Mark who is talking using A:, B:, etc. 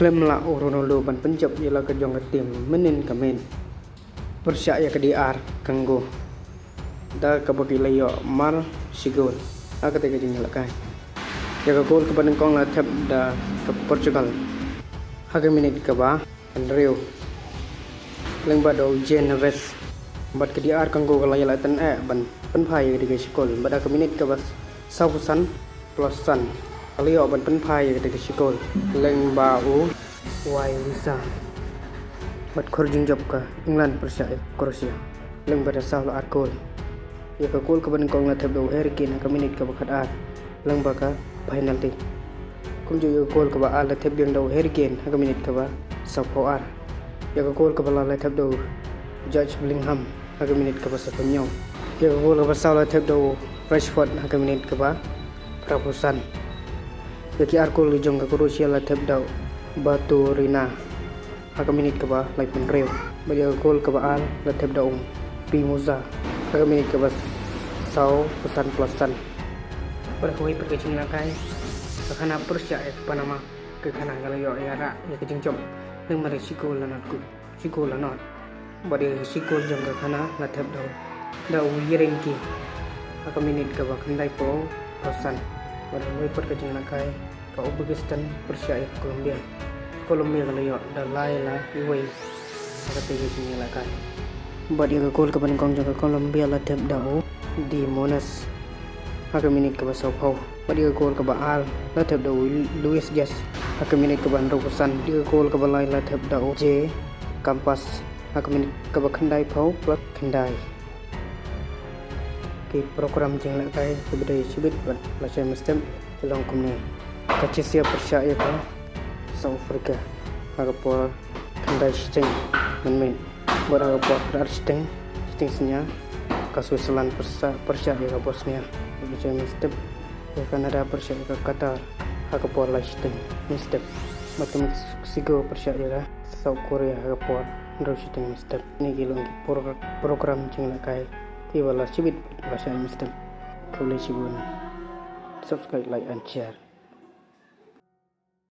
A: klaim la Ronaldo ban penjab ialah kejong tim menin kamen percaya ke DR kanggo da kabagi layo mar sigol agak tega jing lakai jaga gol ke kong la tap da ke Portugal haga minit ke ba Andreu lengba do Geneves bat ke DR kanggo kalaya la tan ban penpai ke sigol bada ke minit ke ba sausan plusan Alio ban penpai ke sigol lengba u wai visa bat korjing job ka England percaya Kroasia leng pada sahlo art goal ya ka goal ka ban kong la tap do Harry Kane ka minit ka bakat art leng baka penalty kum jo goal ka ba ala tap yang do Harry Kane ka minit ka ba sapo art ya ka goal ka ba la tap do George Bellingham ka minit ka ba sa penyaw ya ka goal ka ba sahlo tap do Rashford ka minit ka ba prapusan ya ki art goal jong ka Kroasia la tap do Batu Rina Haka minit ka ba like man rew bagi gol ka ba al la teb daung Pimoza haka minit ka ba sau pesan plusan pada koi pergi cingla kai kakana percaya Panama ke kana galayo era ya ke jingcom yang mari sikol la nak sikol la not bagi sikol jong kakana la teb daung Yerenki haka minit ka ba kandai po plusan pada koi pergi cingla kai ka Uzbekistan percaya Colombia galayo da laila iway agak tegi sini lah kan badi ka gol ka ban kong jong Colombia la tep dao di Monas haka minit ka ba Sao Paulo badi ka gol ka ba al la tep dao Luis Diaz haka minit ka ba Robertson di ka gol ka ba la tep dao J Campas haka minit ka ba Kandai Pau plus Kandai ke program jeng la kai sebedai sibit ban la saya mestem tolong kumne kacisia percaya ka South Africa agapor Kandai Sting men buat agapor Sting senya kasus Switzerland persia ya Bosnia macam step ya Kanada persia ke Qatar agapor Sting step macam Mexico persia ya South Korea agapor Sting step ni gilong program jingla kai tiwala cibit bahasa step boleh cibun subscribe like and share